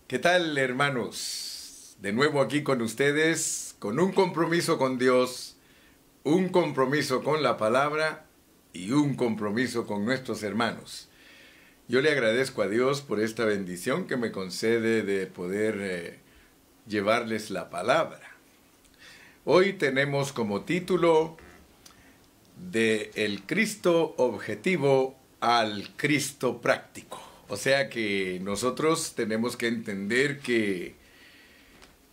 ¿Qué tal, hermanos? De nuevo aquí con ustedes, con un compromiso con Dios, un compromiso con la palabra y un compromiso con nuestros hermanos. Yo le agradezco a Dios por esta bendición que me concede de poder llevarles la palabra. Hoy tenemos como título de El Cristo objetivo al Cristo práctico. O sea que nosotros tenemos que entender que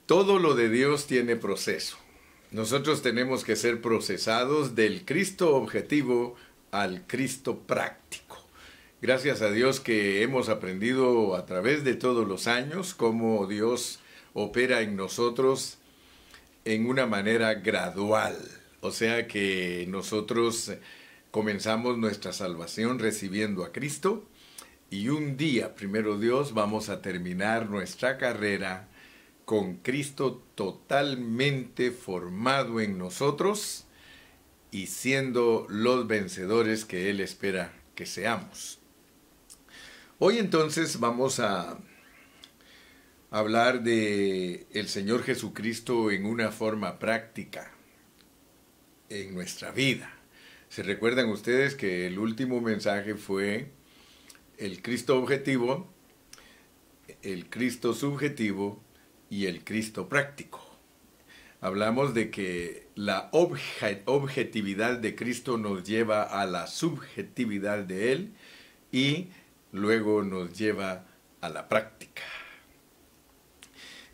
todo lo de Dios tiene proceso. Nosotros tenemos que ser procesados del Cristo objetivo al Cristo práctico. Gracias a Dios que hemos aprendido a través de todos los años cómo Dios opera en nosotros en una manera gradual. O sea que nosotros comenzamos nuestra salvación recibiendo a Cristo y un día, primero Dios, vamos a terminar nuestra carrera con Cristo totalmente formado en nosotros y siendo los vencedores que Él espera que seamos. Hoy entonces vamos a hablar de el Señor Jesucristo en una forma práctica en nuestra vida. ¿Se recuerdan ustedes que el último mensaje fue el Cristo objetivo, el Cristo subjetivo y el Cristo práctico? Hablamos de que la objetividad de Cristo nos lleva a la subjetividad de Él y luego nos lleva a la práctica.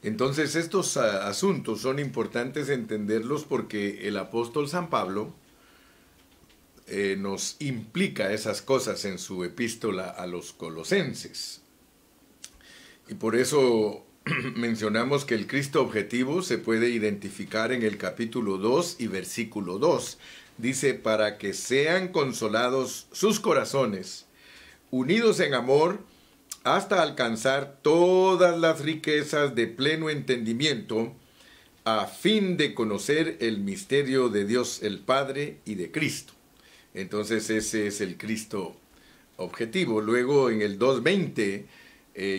Entonces estos asuntos son importantes entenderlos porque el apóstol San Pablo nos implica esas cosas en su epístola a los Colosenses. Y por eso mencionamos que el Cristo objetivo se puede identificar en el capítulo 2 y versículo 2. Dice, para que sean consolados sus corazones, unidos en amor, hasta alcanzar todas las riquezas de pleno entendimiento, a fin de conocer el misterio de Dios el Padre y de Cristo. Entonces ese es el Cristo objetivo. Luego en el 2:20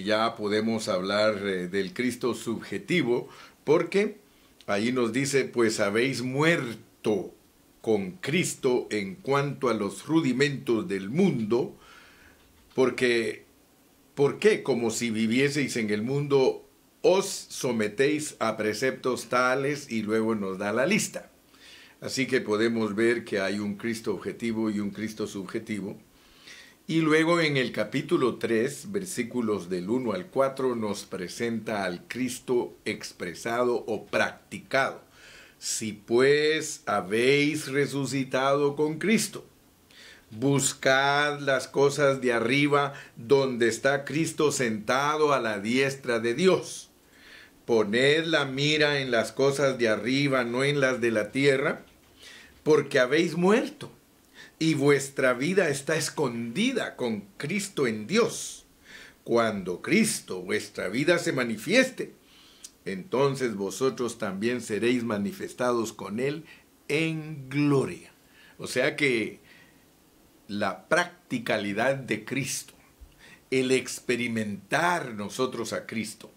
ya podemos hablar del Cristo subjetivo, porque ahí nos dice, pues habéis muerto con Cristo en cuanto a los rudimentos del mundo, ¿por qué? Como si vivieseis en el mundo, os sometéis a preceptos tales, y luego nos da la lista. Así que podemos ver que hay un Cristo objetivo y un Cristo subjetivo. Y luego en el capítulo 3, versículos del 1 al 4, nos presenta al Cristo expresado o practicado. Si pues habéis resucitado con Cristo, buscad las cosas de arriba, donde está Cristo sentado a la diestra de Dios. Poned la mira en las cosas de arriba, no en las de la tierra, porque habéis muerto, y vuestra vida está escondida con Cristo en Dios. Cuando Cristo, vuestra vida, se manifieste, entonces vosotros también seréis manifestados con Él en gloria. O sea que la practicalidad de Cristo, el experimentar nosotros a Cristo,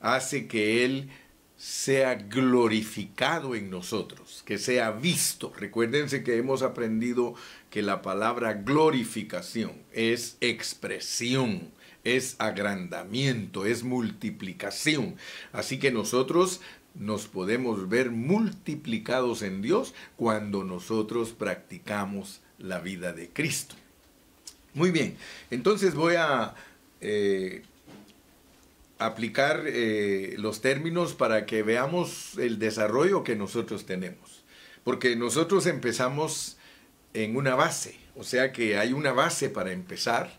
hace que Él sea glorificado en nosotros, que sea visto. Recuérdense que hemos aprendido que la palabra glorificación es expresión, es agrandamiento, es multiplicación. Así que nosotros nos podemos ver multiplicados en Dios cuando nosotros practicamos la vida de Cristo. Muy bien, entonces voy a aplicar los términos para que veamos el desarrollo que nosotros tenemos. Porque nosotros empezamos en una base, o sea que hay una base para empezar,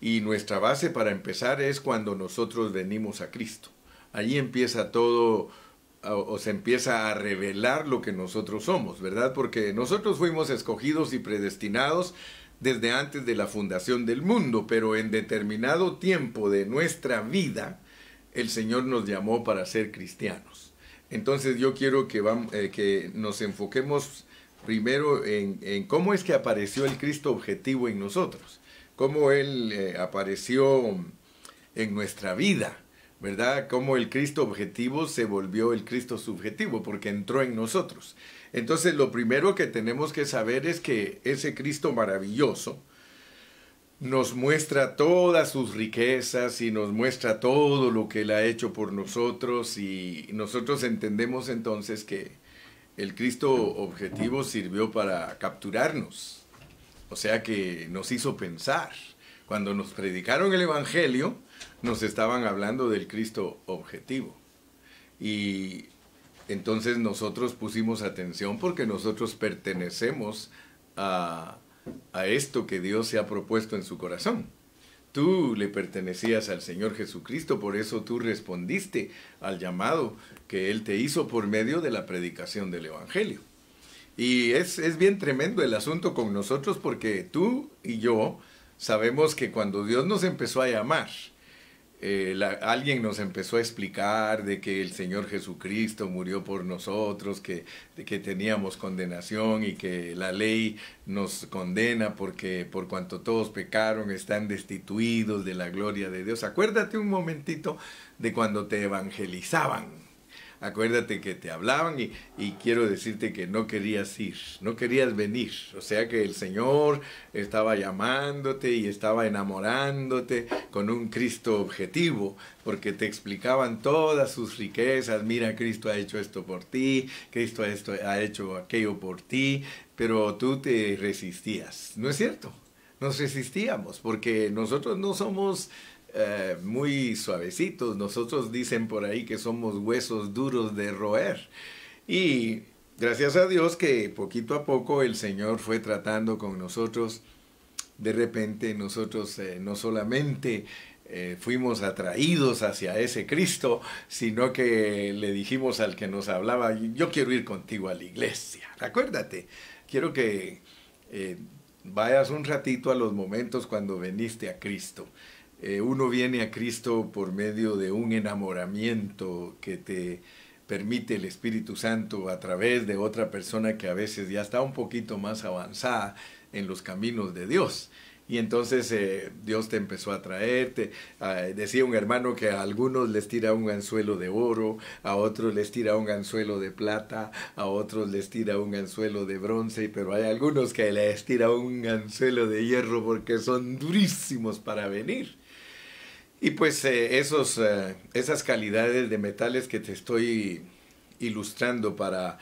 y nuestra base para empezar es cuando nosotros venimos a Cristo. Allí empieza todo, o se empieza a revelar lo que nosotros somos, ¿verdad? Porque nosotros fuimos escogidos y predestinados desde antes de la fundación del mundo, pero en determinado tiempo de nuestra vida, el Señor nos llamó para ser cristianos. Entonces yo quiero que nos enfoquemos primero en cómo es que apareció el Cristo objetivo en nosotros, cómo Él apareció en nuestra vida. ¿verdad? Cómo el Cristo objetivo se volvió el Cristo subjetivo, porque entró en nosotros. Entonces, lo primero que tenemos que saber es que ese Cristo maravilloso nos muestra todas sus riquezas y nos muestra todo lo que Él ha hecho por nosotros, y nosotros entendemos entonces que el Cristo objetivo sirvió para capturarnos, o sea que nos hizo pensar. Cuando nos predicaron el Evangelio, nos estaban hablando del Cristo objetivo. Y entonces nosotros pusimos atención porque nosotros pertenecemos a esto que Dios se ha propuesto en su corazón. Tú le pertenecías al Señor Jesucristo, por eso tú respondiste al llamado que Él te hizo por medio de la predicación del Evangelio. Y es bien tremendo el asunto con nosotros, porque tú y yo sabemos que cuando Dios nos empezó a llamar, alguien nos empezó a explicar de que el Señor Jesucristo murió por nosotros, de que teníamos condenación y que la ley nos condena porque por cuanto todos pecaron están destituidos de la gloria de Dios. Acuérdate un momentito de cuando te evangelizaban. Acuérdate que te hablaban y quiero decirte que no querías ir, no querías venir. O sea que el Señor estaba llamándote y estaba enamorándote con un Cristo objetivo, porque te explicaban todas sus riquezas. Mira, Cristo ha hecho esto por ti, Cristo ha hecho aquello por ti, pero tú te resistías. ¿No es cierto? Nos resistíamos porque nosotros no somos muy suavecitos. Nosotros dicen por ahí que somos huesos duros de roer. Y gracias a Dios que poquito a poco el Señor fue tratando con nosotros. De repente nosotros no solamente fuimos atraídos hacia ese Cristo, sino que le dijimos al que nos hablaba: yo quiero ir contigo a la iglesia. Acuérdate, quiero que vayas un ratito a los momentos cuando veniste a Cristo. Uno viene a Cristo por medio de un enamoramiento que te permite el Espíritu Santo a través de otra persona que a veces ya está un poquito más avanzada en los caminos de Dios. Y entonces Dios te empezó a traerte. Decía un hermano que a algunos les tira un anzuelo de oro, a otros les tira un anzuelo de plata, a otros les tira un anzuelo de bronce, pero hay algunos que les tira un anzuelo de hierro porque son durísimos para venir. Y pues esas calidades de metales que te estoy ilustrando para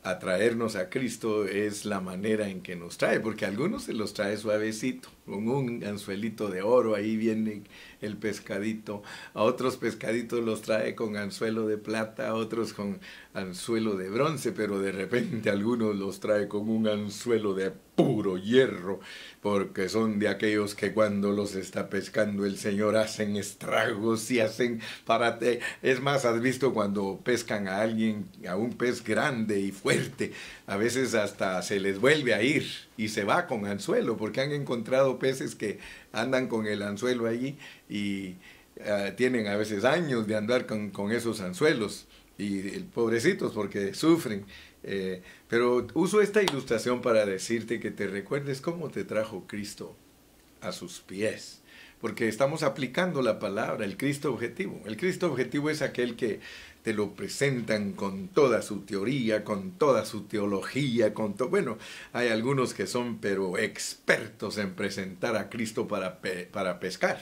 atraernos a Cristo es la manera en que nos trae, porque a algunos se los trae suavecito, con un anzuelito de oro, ahí viene el pescadito. A otros pescaditos los trae con anzuelo de plata, a otros con anzuelo de bronce, pero de repente algunos los trae con un anzuelo de puro hierro, porque son de aquellos que cuando los está pescando el Señor hacen estragos y hacen parate. Es más, has visto cuando pescan a alguien, a un pez grande y fuerte, a veces hasta se les vuelve a ir y se va con anzuelo, porque han encontrado peces que andan con el anzuelo allí y tienen a veces años de andar con esos anzuelos, y pobrecitos porque sufren. Pero uso esta ilustración para decirte que te recuerdes cómo te trajo Cristo a sus pies, porque estamos aplicando la palabra, el Cristo objetivo. El Cristo objetivo es aquel que te lo presentan con toda su teoría, con toda su teología, bueno, hay algunos que son pero expertos en presentar a Cristo para pescar.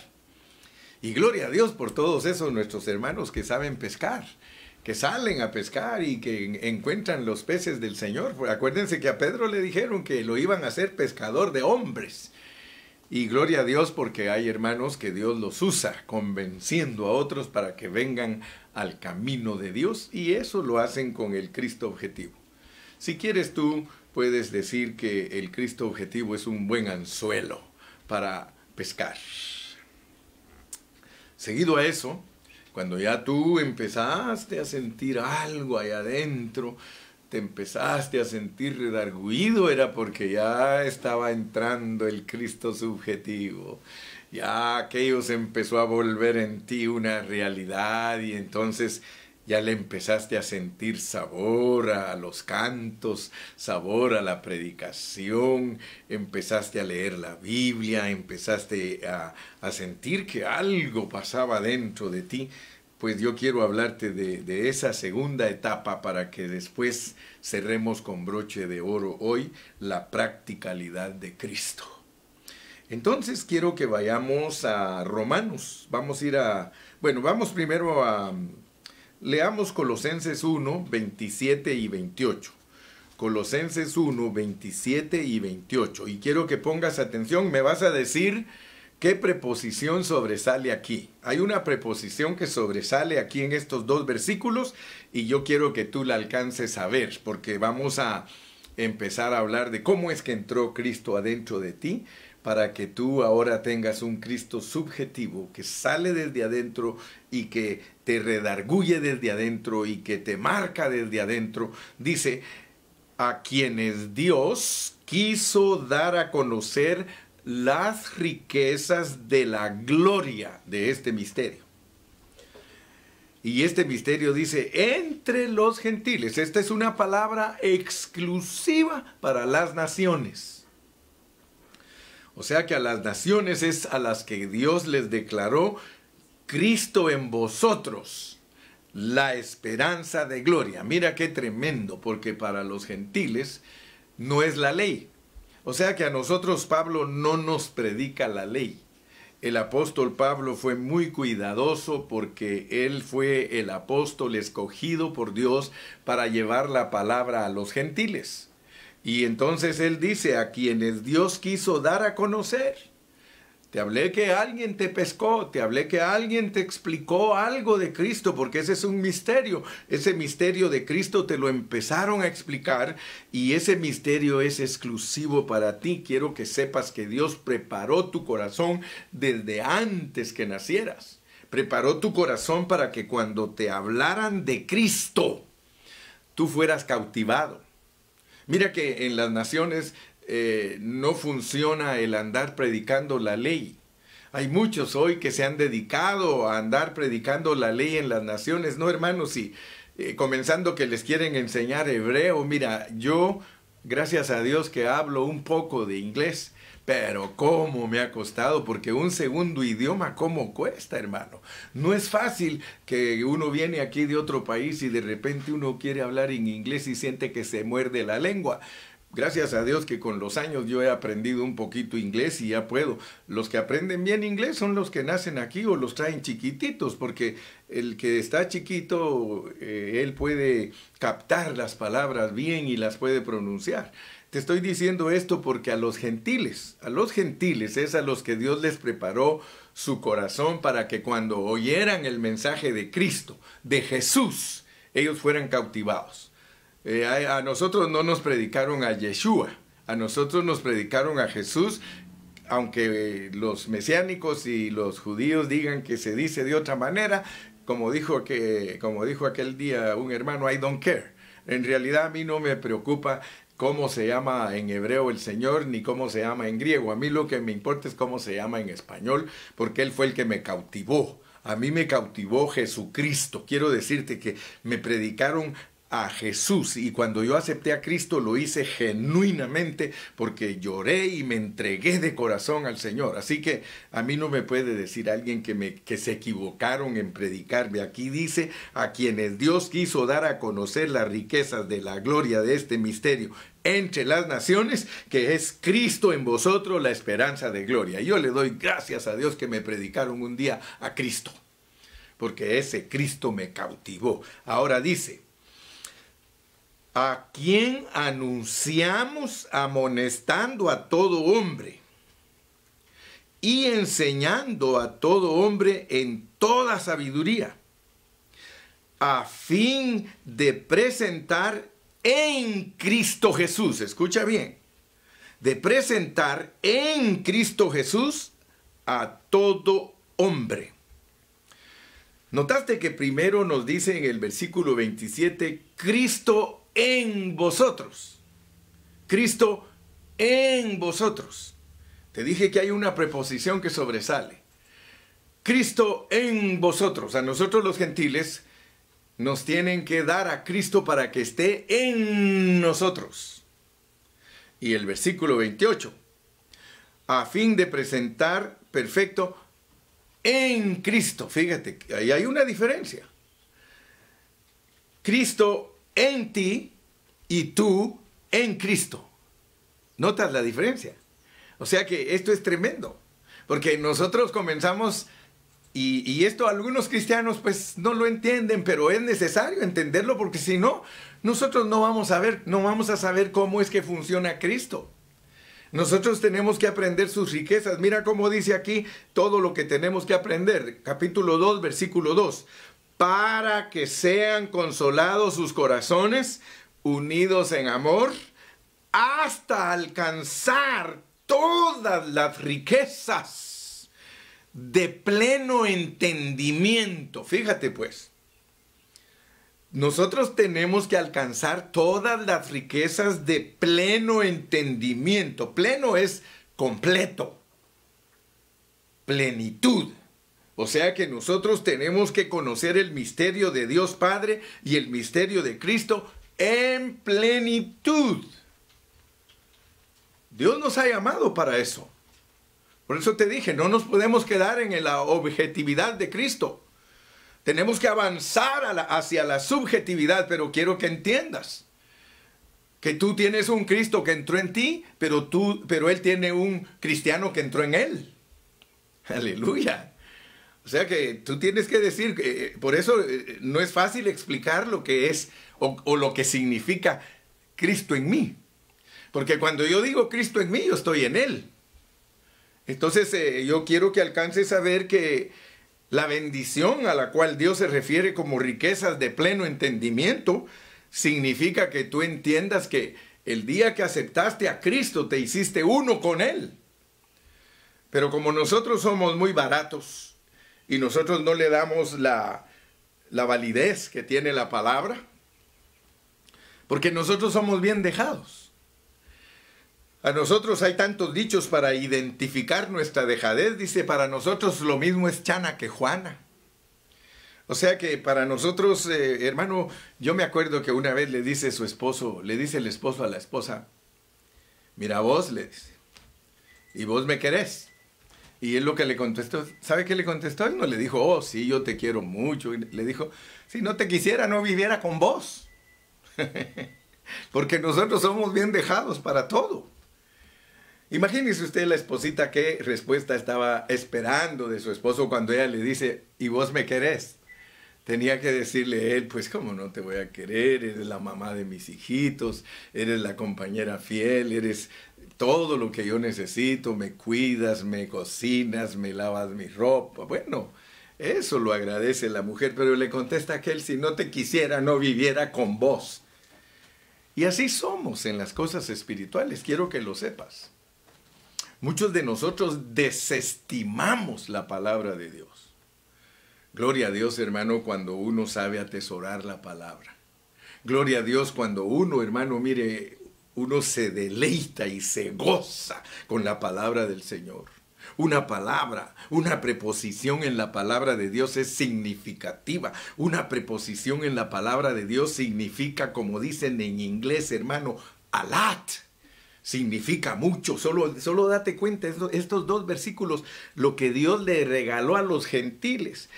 Y gloria a Dios por todos esos nuestros hermanos que saben pescar, que salen a pescar y que encuentran los peces del Señor. Acuérdense que a Pedro le dijeron que lo iban a hacer pescador de hombres. Y gloria a Dios porque hay hermanos que Dios los usa convenciendo a otros para que vengan al camino de Dios, y eso lo hacen con el Cristo objetivo. Si quieres, tú puedes decir que el Cristo objetivo es un buen anzuelo para pescar. Seguido a eso, cuando ya tú empezaste a sentir algo allá adentro, te empezaste a sentir redarguido, era porque ya estaba entrando el Cristo subjetivo. Ya aquello se empezó a volver en ti una realidad, y entonces ya le empezaste a sentir sabor a los cantos, sabor a la predicación, empezaste a leer la Biblia, empezaste a sentir que algo pasaba dentro de ti. pues yo quiero hablarte de esa segunda etapa para que después cerremos con broche de oro hoy la practicalidad de Cristo. Entonces quiero que vayamos a Romanos. Vamos primero leamos Colosenses 1, 27 y 28. Colosenses 1, 27 y 28. Y quiero que pongas atención, me vas a decir qué preposición sobresale aquí. Hay una preposición que sobresale aquí en estos dos versículos y yo quiero que tú la alcances a ver, porque vamos a empezar a hablar de cómo es que entró Cristo adentro de ti, para que tú ahora tengas un Cristo subjetivo que sale desde adentro y que te redarguye desde adentro y que te marca desde adentro. Dice, a quienes Dios quiso dar a conocer las riquezas de la gloria de este misterio. Y este misterio dice, entre los gentiles. Esta es una palabra exclusiva para las naciones. O sea que a las naciones es a las que Dios les declaró Cristo en vosotros, la esperanza de gloria. Mira qué tremendo, porque para los gentiles no es la ley. O sea que a nosotros Pablo no nos predica la ley. El apóstol Pablo fue muy cuidadoso porque él fue el apóstol escogido por Dios para llevar la palabra a los gentiles. Y entonces él dice, a quienes Dios quiso dar a conocer. Te hablé que alguien te pescó, te hablé que alguien te explicó algo de Cristo, porque ese es un misterio. Ese misterio de Cristo te lo empezaron a explicar y ese misterio es exclusivo para ti. Quiero que sepas que Dios preparó tu corazón desde antes que nacieras. Preparó tu corazón para que cuando te hablaran de Cristo, tú fueras cautivado. Mira que en las naciones no funciona el andar predicando la ley. Hay muchos hoy que se han dedicado a andar predicando la ley en las naciones. No, hermanos, y comenzando que les quieren enseñar hebreo. Mira, yo, gracias a Dios que hablo un poco de inglés, pero cómo me ha costado, porque un segundo idioma, ¿cómo cuesta, hermano? No es fácil que uno viene aquí de otro país y de repente uno quiere hablar en inglés y siente que se muerde la lengua. Gracias a Dios que con los años yo he aprendido un poquito inglés y ya puedo. Los que aprenden bien inglés son los que nacen aquí o los traen chiquititos, porque el que está chiquito, él puede captar las palabras bien y las puede pronunciar. Te estoy diciendo esto porque a los gentiles es a los que Dios les preparó su corazón para que cuando oyeran el mensaje de Cristo, de Jesús, ellos fueran cautivados. A nosotros no nos predicaron a Yeshua, a nosotros nos predicaron a Jesús, aunque los mesiánicos y los judíos digan que se dice de otra manera, como dijo aquel día un hermano, I don't care. En realidad a mí no me preocupa cómo se llama en hebreo el Señor, ni cómo se llama en griego. A mí lo que me importa es cómo se llama en español, porque Él fue el que me cautivó. A mí me cautivó Jesucristo. Quiero decirte que me predicaron a Jesús y cuando yo acepté a Cristo lo hice genuinamente porque lloré y me entregué de corazón al Señor. Así que a mí no me puede decir alguien que se equivocaron en predicarme. Aquí dice, a quienes Dios quiso dar a conocer las riquezas de la gloria de este misterio entre las naciones, que es Cristo en vosotros, la esperanza de gloria. Yo le doy gracias a Dios que me predicaron un día a Cristo, porque ese Cristo me cautivó. Ahora dice, a quien anunciamos amonestando a todo hombre y enseñando a todo hombre en toda sabiduría, a fin de presentar en Cristo Jesús, escucha bien, de presentar en Cristo Jesús a todo hombre. ¿Notaste que primero nos dice en el versículo 27, Cristo en vosotros? Cristo en vosotros. Te dije que hay una preposición que sobresale. Cristo en vosotros. A nosotros los gentiles nos tienen que dar a Cristo para que esté en nosotros. Y el versículo 28. A fin de presentar perfecto en Cristo. Fíjate, ahí hay una diferencia. Cristo en ti y tú en Cristo. ¿Notas la diferencia? O sea que esto es tremendo, porque nosotros comenzamos, y esto algunos cristianos pues no lo entienden, pero es necesario entenderlo, porque si no, nosotros no vamos a saber cómo es que funciona Cristo. Nosotros tenemos que aprender sus riquezas. Mira cómo dice aquí todo lo que tenemos que aprender. Capítulo 2, versículo 2. Para que sean consolados sus corazones, unidos en amor, hasta alcanzar todas las riquezas de pleno entendimiento. Fíjate pues, nosotros tenemos que alcanzar todas las riquezas de pleno entendimiento. Pleno es completo, plenitud. O sea que nosotros tenemos que conocer el misterio de Dios Padre y el misterio de Cristo en plenitud. Dios nos ha llamado para eso. Por eso te dije, no nos podemos quedar en la objetividad de Cristo. Tenemos que avanzar hacia la subjetividad, pero quiero que entiendas que tú tienes un Cristo que entró en ti, pero Él tiene un cristiano que entró en Él. Aleluya. O sea que tú tienes que decir, por eso no es fácil explicar lo que es o lo que significa Cristo en mí. Porque cuando yo digo Cristo en mí, yo estoy en Él. Entonces yo quiero que alcances a ver que la bendición a la cual Dios se refiere como riquezas de pleno entendimiento significa que tú entiendas que el día que aceptaste a Cristo te hiciste uno con Él. Pero como nosotros somos muy baratos y nosotros no le damos la validez que tiene la palabra, porque nosotros somos bien dejados. A nosotros hay tantos dichos para identificar nuestra dejadez. Dice, para nosotros lo mismo es Chana que Juana. O sea que para nosotros, hermano, yo me acuerdo que una vez le dice el esposo a la esposa, mira vos, le dice, y vos me querés. Y él lo que le contestó, ¿sabe qué le contestó? Él no le dijo, oh, sí, yo te quiero mucho. Y le dijo, si no te quisiera, no viviera con vos. Porque nosotros somos bien dejados para todo. Imagínese usted la esposita qué respuesta estaba esperando de su esposo cuando ella le dice, ¿y vos me querés? Tenía que decirle él, pues cómo no te voy a querer, eres la mamá de mis hijitos, eres la compañera fiel, eres todo lo que yo necesito, me cuidas, me cocinas, me lavas mi ropa. Bueno, eso lo agradece la mujer, pero le contesta aquel, si no te quisiera, no viviera con vos. Y así somos en las cosas espirituales, quiero que lo sepas. Muchos de nosotros desestimamos la palabra de Dios. Gloria a Dios, hermano, cuando uno sabe atesorar la palabra. Gloria a Dios cuando uno, hermano, mire, uno se deleita y se goza con la palabra del Señor. Una palabra, una preposición en la palabra de Dios es significativa. Una preposición en la palabra de Dios significa, como dicen en inglés, hermano, a lot. Significa mucho. Solo date cuenta, estos dos versículos, lo que Dios le regaló a los gentiles.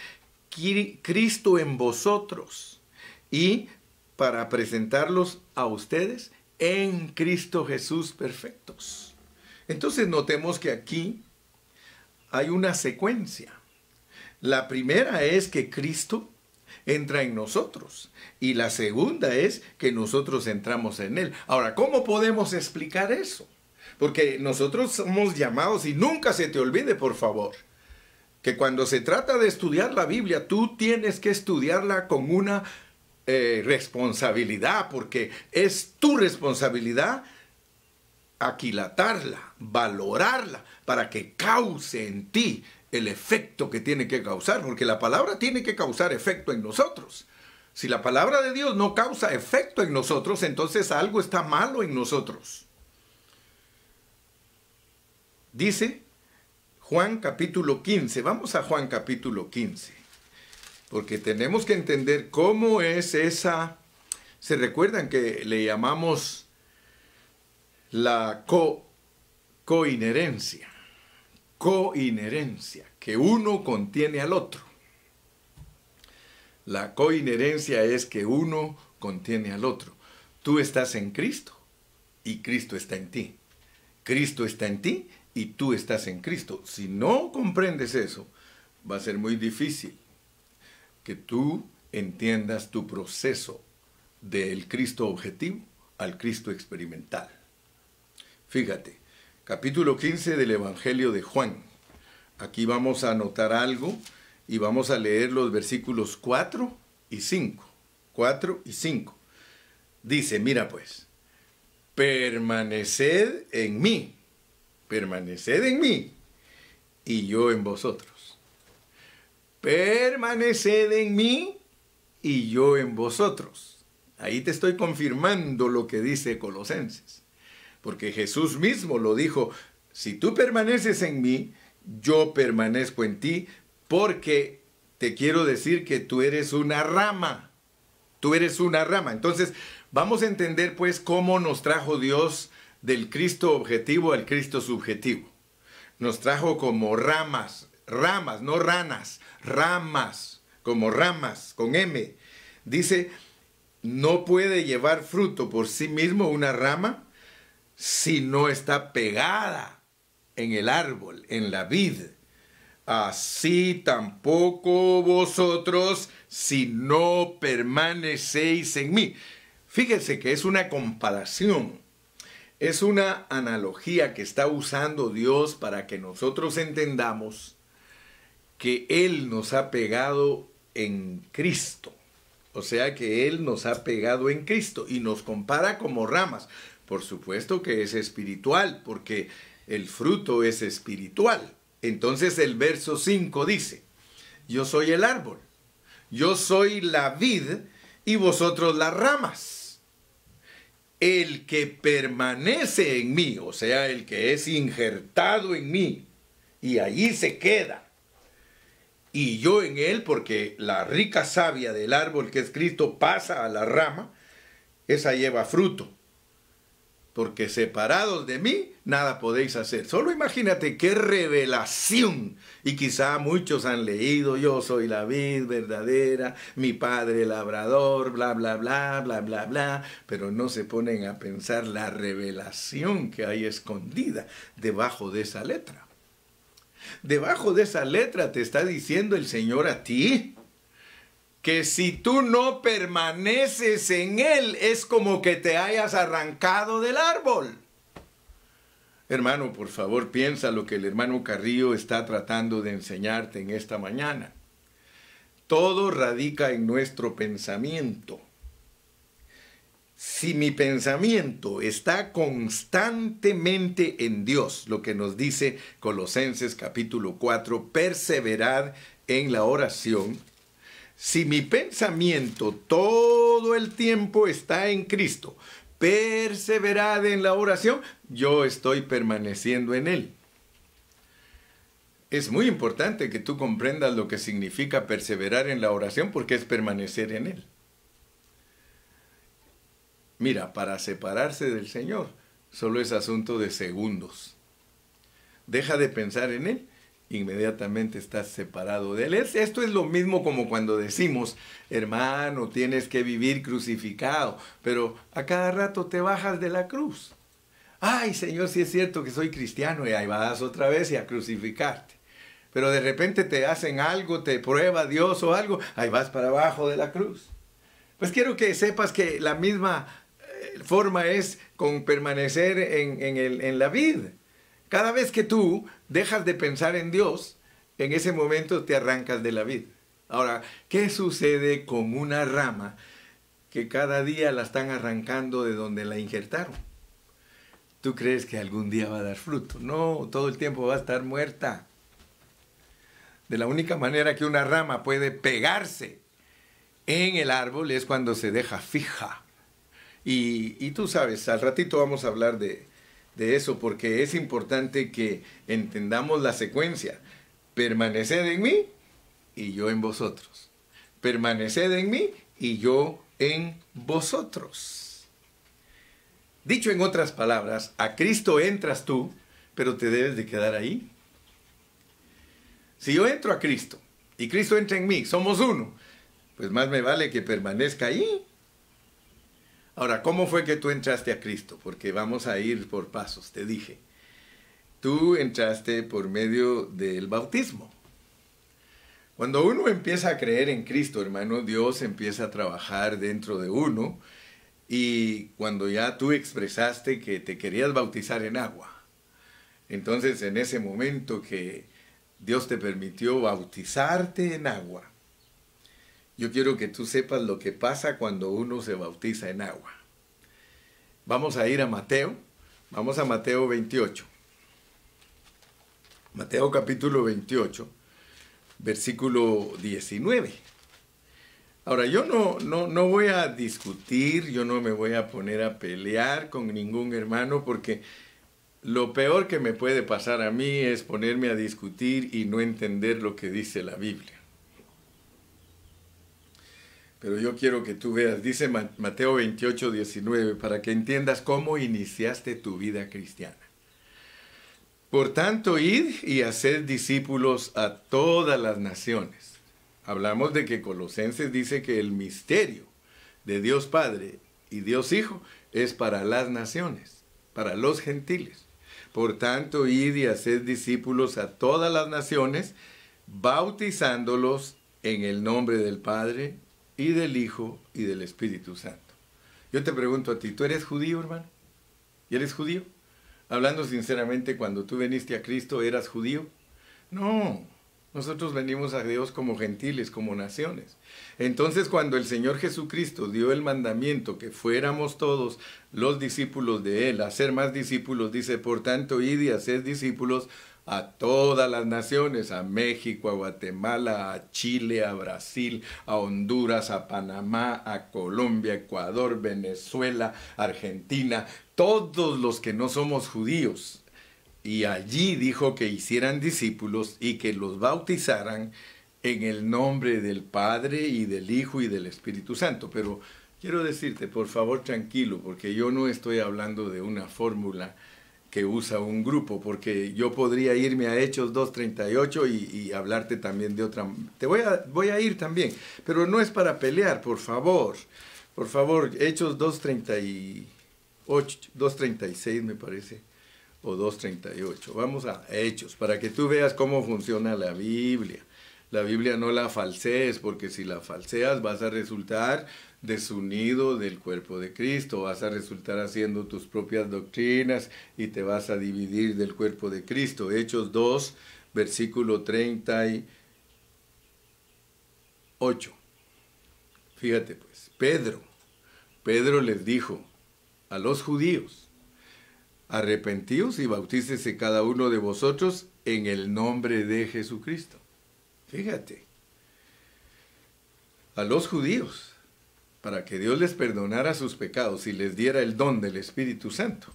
Cristo en vosotros. Y para presentarlos a ustedes en Cristo Jesús perfectos. Entonces notemos que aquí hay una secuencia. La primera es que Cristo entra en nosotros. Y la segunda es que nosotros entramos en Él. Ahora, ¿cómo podemos explicar eso? Porque nosotros somos llamados, y nunca se te olvide, por favor, que cuando se trata de estudiar la Biblia, tú tienes que estudiarla con una responsabilidad, porque es tu responsabilidad aquilatarla, valorarla, para que cause en ti el efecto que tiene que causar, porque la palabra tiene que causar efecto en nosotros. Si la palabra de Dios no causa efecto en nosotros, entonces algo está malo en nosotros. Dice Juan capítulo 15, vamos a Juan capítulo 15, porque tenemos que entender cómo es esa, se recuerdan que le llamamos la coinherencia. coinherencia, que uno contiene al otro. La coinherencia es que uno contiene al otro. Tú estás en Cristo y Cristo está en ti. Cristo está en ti y tú estás en Cristo. Si no comprendes eso, va a ser muy difícil que tú entiendas tu proceso del Cristo objetivo al Cristo experimental. Fíjate, capítulo 15 del Evangelio de Juan. Aquí vamos a anotar algo y vamos a leer los versículos 4 y 5. 4 y 5. Dice, mira pues, permaneced en mí, y yo en vosotros. Permaneced en mí y yo en vosotros. Ahí te estoy confirmando lo que dice Colosenses. Porque Jesús mismo lo dijo, si tú permaneces en mí, yo permanezco en ti, porque te quiero decir que tú eres una rama. Tú eres una rama. Entonces, vamos a entender pues cómo nos trajo Dios del Cristo objetivo al Cristo subjetivo. Nos trajo como ramas, no ranas, ramas, como ramas, con M. Dice, no puede llevar fruto por sí mismo una rama si no está pegada en el árbol, en la vid. Así tampoco vosotros si no permanecéis en mí. Fíjense que es una comparación, es una analogía que está usando Dios para que nosotros entendamos que Él nos ha pegado en Cristo. O sea que Él nos ha pegado en Cristo y nos compara como ramas. Por supuesto que es espiritual, porque el fruto es espiritual. Entonces el verso 5 dice, yo soy el árbol, yo soy la vid y vosotros las ramas. El que permanece en mí, o sea, el que es injertado en mí, y allí se queda, y yo en él, porque la rica savia del árbol que es Cristo pasa a la rama, esa lleva fruto. Porque separados de mí, nada podéis hacer. Solo imagínate qué revelación. Y quizá muchos han leído, yo soy la vid verdadera, mi padre labrador, bla, bla, bla, bla, bla, bla. Pero no se ponen a pensar la revelación que hay escondida debajo de esa letra. Debajo de esa letra te está diciendo el Señor a ti, que si tú no permaneces en Él, es como que te hayas arrancado del árbol. Hermano, por favor, piensa lo que el hermano Carrillo está tratando de enseñarte en esta mañana. Todo radica en nuestro pensamiento. Si mi pensamiento está constantemente en Dios, lo que nos dice Colosenses capítulo 4, perseverad en la oración. Si mi pensamiento todo el tiempo está en Cristo, perseverad en la oración, yo estoy permaneciendo en Él. Es muy importante que tú comprendas lo que significa perseverar en la oración, porque es permanecer en Él. Mira, para separarse del Señor, solo es asunto de segundos. Deja de pensar en Él, inmediatamente estás separado de Él. Esto es lo mismo como cuando decimos, hermano, tienes que vivir crucificado, pero a cada rato te bajas de la cruz. Ay, Señor, sí es cierto que soy cristiano, y ahí vas otra vez y a crucificarte. Pero de repente te hacen algo, te prueba Dios o algo, ahí vas para abajo de la cruz. Pues quiero que sepas que la misma forma es con permanecer en la vid. Cada vez que tú dejas de pensar en Dios, en ese momento te arrancas de la vid. Ahora, ¿qué sucede con una rama que cada día la están arrancando de donde la injertaron? ¿Tú crees que algún día va a dar fruto? No, todo el tiempo va a estar muerta. De la única manera que una rama puede pegarse en el árbol es cuando se deja fija. Y tú sabes, al ratito vamos a hablar de eso, porque es importante que entendamos la secuencia. Permaneced en mí y yo en vosotros. Permaneced en mí y yo en vosotros. Dicho en otras palabras, a Cristo entras tú, pero te debes de quedar ahí. Si yo entro a Cristo y Cristo entra en mí, somos uno, pues más me vale que permanezca ahí. Ahora, ¿cómo fue que tú entraste a Cristo? Porque vamos a ir por pasos, te dije. Tú entraste por medio del bautismo. Cuando uno empieza a creer en Cristo, hermano, Dios empieza a trabajar dentro de uno. Y cuando ya tú expresaste que te querías bautizar en agua, entonces en ese momento que Dios te permitió bautizarte en agua, yo quiero que tú sepas lo que pasa cuando uno se bautiza en agua. Vamos a ir a Mateo. Vamos a Mateo 28. Mateo capítulo 28, versículo 19. Ahora, yo no voy a discutir, yo no me voy a poner a pelear con ningún hermano, porque lo peor que me puede pasar a mí es ponerme a discutir y no entender lo que dice la Biblia. Pero yo quiero que tú veas, dice Mateo 28, 19, para que entiendas cómo iniciaste tu vida cristiana. Por tanto, id y haced discípulos a todas las naciones. Hablamos de que Colosenses dice que el misterio de Dios Padre y Dios Hijo es para las naciones, para los gentiles. Por tanto, id y haced discípulos a todas las naciones, bautizándolos en el nombre del Padre y del Hijo y del Espíritu Santo. Yo te pregunto a ti, ¿tú eres judío, hermano? ¿Y eres judío? Hablando sinceramente, cuando tú viniste a Cristo, ¿eras judío? No, nosotros venimos a Dios como gentiles, como naciones. Entonces, cuando el Señor Jesucristo dio el mandamiento que fuéramos todos los discípulos de Él, a ser más discípulos, dice, por tanto, id y haced discípulos a todas las naciones, a México, a Guatemala, a Chile, a Brasil, a Honduras, a Panamá, a Colombia, Ecuador, Venezuela, Argentina, todos los que no somos judíos. Y allí dijo que hicieran discípulos y que los bautizaran en el nombre del Padre y del Hijo y del Espíritu Santo. Pero quiero decirte, por favor, tranquilo, porque yo no estoy hablando de una fórmula que usa un grupo, porque yo podría irme a Hechos 2:38 y hablarte también de otra. Voy a ir también, pero no es para pelear, por favor, Hechos 2:38, 2:36 me parece, o 2:38. Vamos a Hechos, para que tú veas cómo funciona la Biblia. La Biblia no la falsees, porque si la falseas vas a resultar desunido del cuerpo de Cristo, vas a resultar haciendo tus propias doctrinas y te vas a dividir del cuerpo de Cristo. Hechos 2, versículo 38. Fíjate pues, Pedro les dijo a los judíos, arrepentíos y bautícese cada uno de vosotros en el nombre de Jesucristo. Fíjate, a los judíos, para que Dios les perdonara sus pecados y les diera el don del Espíritu Santo.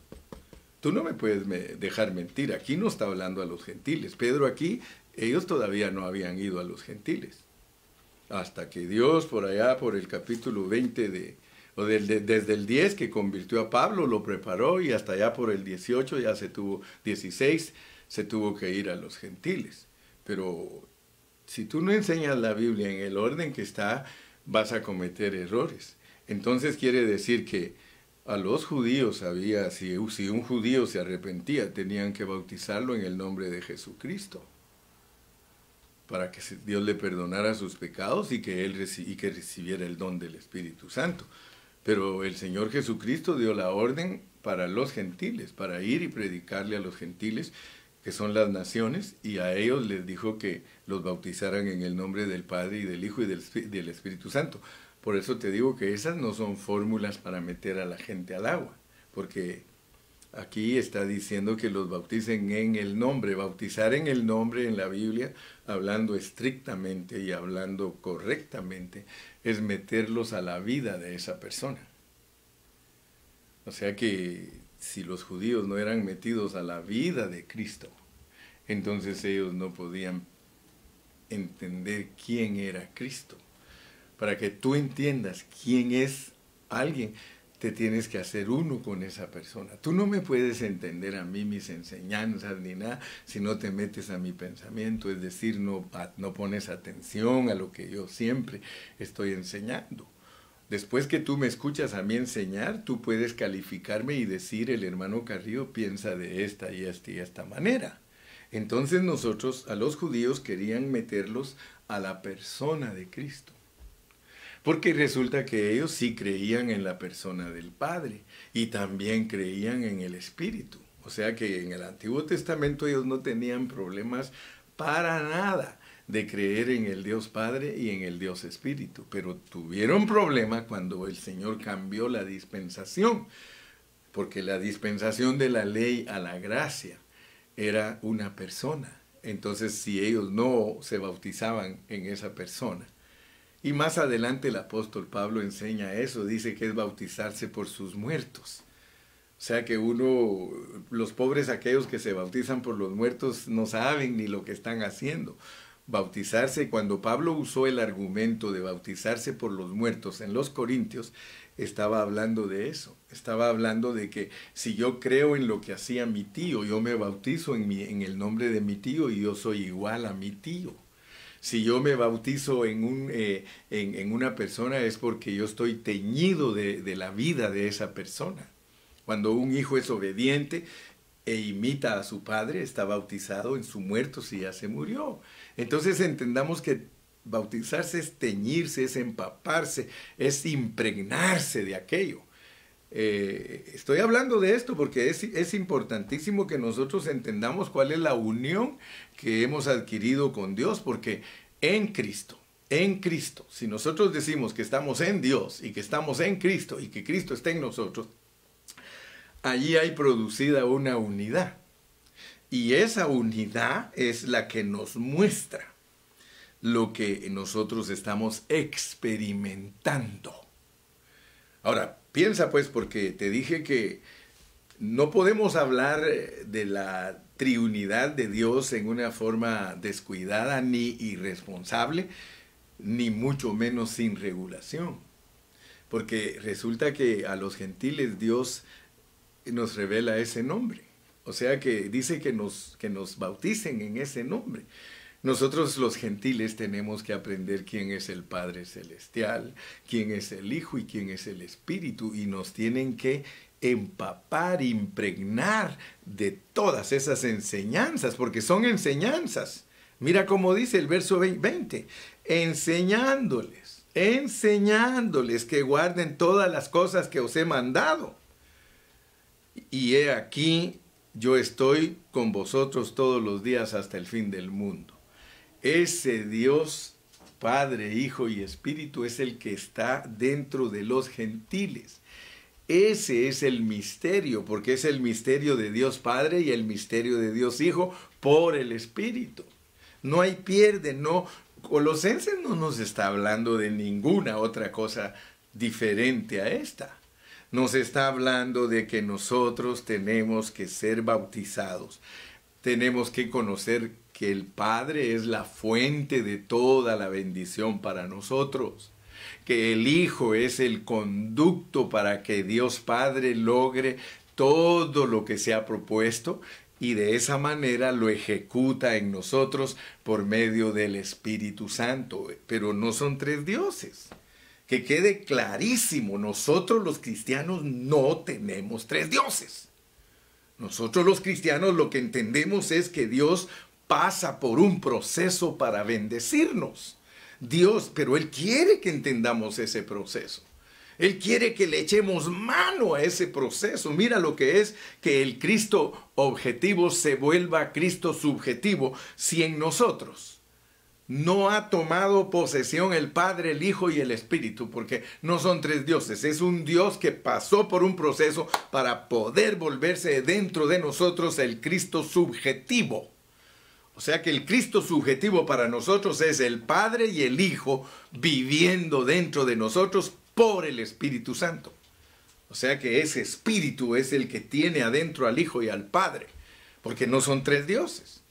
Tú no me puedes dejar mentir, aquí no está hablando a los gentiles. Pedro aquí, ellos todavía no habían ido a los gentiles. Hasta que Dios por allá, por el capítulo 20 desde el 10 que convirtió a Pablo, lo preparó, y hasta allá por el 18, 16, se tuvo que ir a los gentiles. Pero si tú no enseñas la Biblia en el orden que está, vas a cometer errores. Entonces quiere decir que a los judíos si un judío se arrepentía, tenían que bautizarlo en el nombre de Jesucristo, para que Dios le perdonara sus pecados y que recibiera el don del Espíritu Santo. Pero el Señor Jesucristo dio la orden para los gentiles, para ir y predicarle a los gentiles, que son las naciones, y a ellos les dijo que los bautizaran en el nombre del Padre y del Hijo y del Espíritu Santo. Por eso te digo que esas no son fórmulas para meter a la gente al agua, porque aquí está diciendo que los bauticen en el nombre. Bautizar en el nombre en la Biblia, hablando estrictamente y hablando correctamente, es meterlos a la vida de esa persona. O sea que si los judíos no eran metidos a la vida de Cristo, entonces ellos no podían entender quién era Cristo. Para que tú entiendas quién es alguien, te tienes que hacer uno con esa persona. Tú no me puedes entender a mí mis enseñanzas ni nada si no te metes a mi pensamiento, es decir, no pones atención a lo que yo siempre estoy enseñando. Después que tú me escuchas a mí enseñar, tú puedes calificarme y decir, el hermano Carrillo piensa de esta y esta manera. Entonces nosotros, a los judíos, querían meterlos a la persona de Cristo. Porque resulta que ellos sí creían en la persona del Padre y también creían en el Espíritu. O sea que en el Antiguo Testamento ellos no tenían problemas para nada de creer en el Dios Padre y en el Dios Espíritu. Pero tuvieron problema cuando el Señor cambió la dispensación. Porque la dispensación de la ley a la gracia era una persona. Entonces si ellos no se bautizaban en esa persona, y más adelante el apóstol Pablo enseña eso, dice que es bautizarse por sus muertos. O sea que los pobres aquellos que se bautizan por los muertos no saben ni lo que están haciendo. Bautizarse, cuando Pablo usó el argumento de bautizarse por los muertos en los Corintios, estaba hablando de eso. Estaba hablando de que si yo creo en lo que hacía mi tío, yo me bautizo en el nombre de mi tío y yo soy igual a mi tío. Si yo me bautizo en una persona es porque yo estoy teñido de la vida de esa persona. Cuando un hijo es obediente e imita a su padre, está bautizado en su muerto si ya se murió. Entonces entendamos que bautizarse es teñirse, es empaparse, es impregnarse de aquello. Estoy hablando de esto porque es importantísimo que nosotros entendamos cuál es la unión que hemos adquirido con Dios, porque en Cristo, si nosotros decimos que estamos en Dios y que estamos en Cristo y que Cristo está en nosotros, allí hay producida una unidad. Y esa unidad es la que nos muestra lo que nosotros estamos experimentando. Ahora, piensa pues, porque te dije que no podemos hablar de la triunidad de Dios en una forma descuidada ni irresponsable, ni mucho menos sin regulación. Porque resulta que a los gentiles Dios nos revela ese nombre. O sea que dice que nos bauticen en ese nombre. Nosotros los gentiles tenemos que aprender quién es el Padre Celestial, quién es el Hijo y quién es el Espíritu, y nos tienen que empapar, impregnar de todas esas enseñanzas, porque son enseñanzas. Mira cómo dice el verso 20, enseñándoles que guarden todas las cosas que os he mandado. Y he aquí, yo estoy con vosotros todos los días hasta el fin del mundo. Ese Dios, Padre, Hijo y Espíritu, es el que está dentro de los gentiles. Ese es el misterio, porque es el misterio de Dios Padre y el misterio de Dios Hijo por el Espíritu. No hay pierde, no. Colosenses no nos está hablando de ninguna otra cosa diferente a esta. Nos está hablando de que nosotros tenemos que ser bautizados. Tenemos que conocer que el Padre es la fuente de toda la bendición para nosotros, que el Hijo es el conducto para que Dios Padre logre todo lo que se ha propuesto y de esa manera lo ejecuta en nosotros por medio del Espíritu Santo. Pero no son tres dioses. Que quede clarísimo, nosotros los cristianos no tenemos tres dioses. Nosotros los cristianos lo que entendemos es que Dios pasa por un proceso para bendecirnos. Dios, pero Él quiere que entendamos ese proceso. Él quiere que le echemos mano a ese proceso. Mira lo que es que el Cristo objetivo se vuelva Cristo subjetivo si en nosotros no ha tomado posesión el Padre, el Hijo y el Espíritu, porque no son tres dioses. Es un Dios que pasó por un proceso para poder volverse dentro de nosotros el Cristo subjetivo. O sea que el Cristo subjetivo para nosotros es el Padre y el Hijo viviendo dentro de nosotros por el Espíritu Santo. O sea que ese Espíritu es el que tiene adentro al Hijo y al Padre, porque no son tres dioses.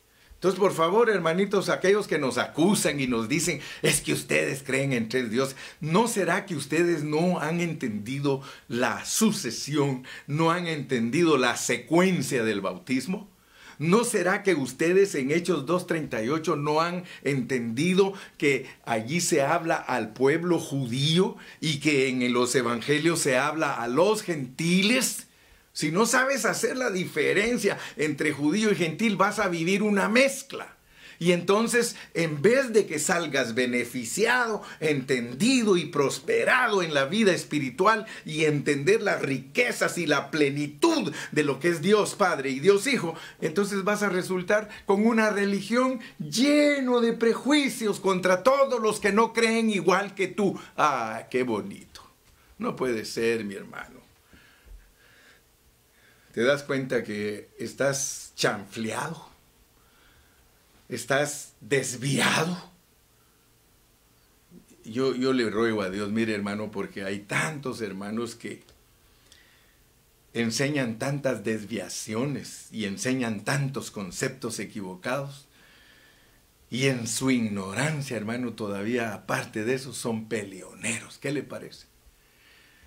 Entonces, por favor, hermanitos, aquellos que nos acusan y nos dicen, es que ustedes creen en tres dioses, ¿no será que ustedes no han entendido la sucesión, no han entendido la secuencia del bautismo? ¿No será que ustedes en Hechos 2:38 no han entendido que allí se habla al pueblo judío y que en los evangelios se habla a los gentiles? Si no sabes hacer la diferencia entre judío y gentil, vas a vivir una mezcla. Y entonces, en vez de que salgas beneficiado, entendido y prosperado en la vida espiritual y entender las riquezas y la plenitud de lo que es Dios Padre y Dios Hijo, entonces vas a resultar con una religión lleno de prejuicios contra todos los que no creen igual que tú. ¡Ah, qué bonito! No puede ser, mi hermano. ¿Te das cuenta que estás chanfleado? ¿Estás desviado? Yo le ruego a Dios, mire hermano, porque hay tantos hermanos que enseñan tantas desviaciones y enseñan tantos conceptos equivocados. Y en su ignorancia, hermano, todavía aparte de eso, son peleoneros. ¿Qué le parece?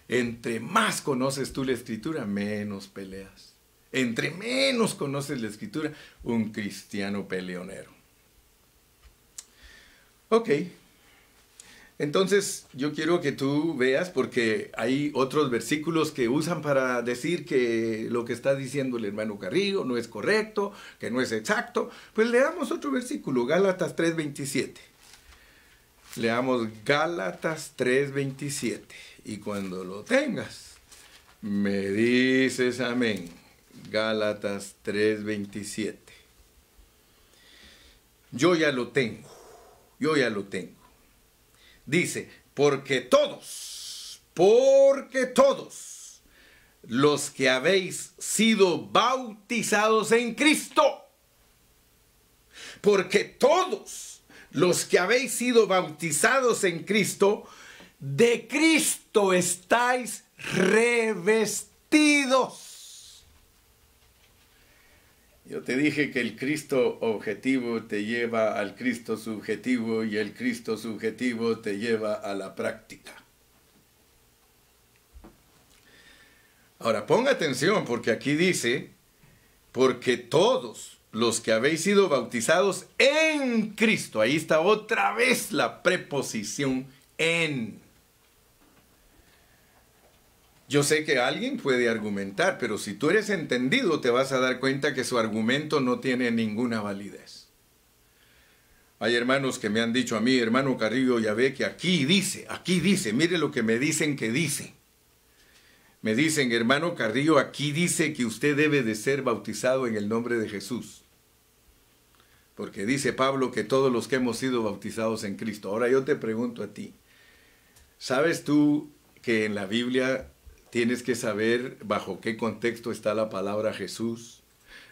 Entre más conoces tú la Escritura, menos peleas. Entre menos conoces la Escritura, un cristiano peleonero. Ok. Entonces, yo quiero que tú veas, porque hay otros versículos que usan para decir que lo que está diciendo el hermano Carrillo no es correcto, que no es exacto. Pues leamos otro versículo, Gálatas 3:27. Leamos Gálatas 3:27. Y cuando lo tengas, me dices amén. Gálatas 3:27. Yo ya lo tengo. Dice, porque todos los que habéis sido bautizados en Cristo, porque todos los que habéis sido bautizados en Cristo, de Cristo estáis revestidos. Yo te dije que el Cristo objetivo te lleva al Cristo subjetivo y el Cristo subjetivo te lleva a la práctica. Ahora, ponga atención porque aquí dice, porque todos los que habéis sido bautizados en Cristo, ahí está otra vez la preposición en. Yo sé que alguien puede argumentar, pero si tú eres entendido te vas a dar cuenta que su argumento no tiene ninguna validez. Hay hermanos que me han dicho a mí, hermano Carrillo, ya ve que aquí dice, mire lo que me dicen que dice. Me dicen, hermano Carrillo, aquí dice que usted debe de ser bautizado en el nombre de Jesús. Porque dice Pablo que todos los que hemos sido bautizados en Cristo. Ahora yo te pregunto a ti, ¿sabes tú que en la Biblia tienes que saber bajo qué contexto está la palabra Jesús,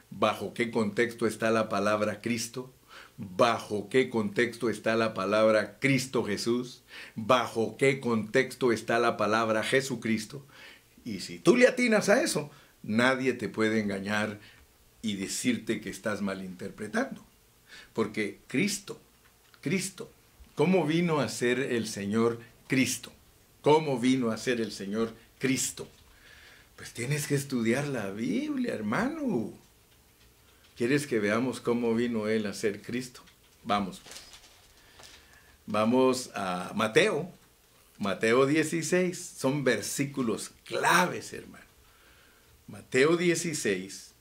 bajo qué contexto está la palabra Cristo, bajo qué contexto está la palabra Cristo Jesús, bajo qué contexto está la palabra Jesucristo? Y si tú le atinas a eso, nadie te puede engañar y decirte que estás malinterpretando. Porque Cristo, ¿cómo vino a ser el Señor Cristo? ¿Cómo vino a ser el Señor Cristo? Pues tienes que estudiar la Biblia, hermano. ¿Quieres que veamos cómo vino Él a ser Cristo? Vamos, pues. Vamos a Mateo 16. Son versículos claves, hermano. Mateo 16.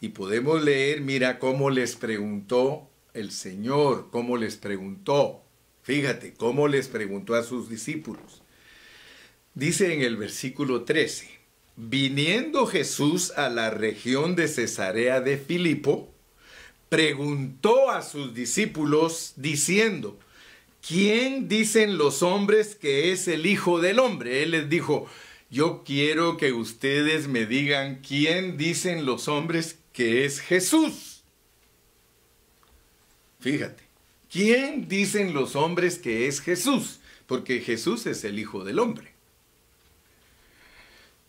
Y podemos leer, mira cómo les preguntó el Señor, cómo les preguntó. Fíjate, cómo les preguntó a sus discípulos. Dice en el versículo 13, viniendo Jesús a la región de Cesarea de Filipo, preguntó a sus discípulos diciendo, ¿quién dicen los hombres que es el Hijo del Hombre? Él les dijo, yo quiero que ustedes me digan quién dicen los hombres que es Jesús. Fíjate, ¿quién dicen los hombres que es Jesús? Porque Jesús es el Hijo del Hombre.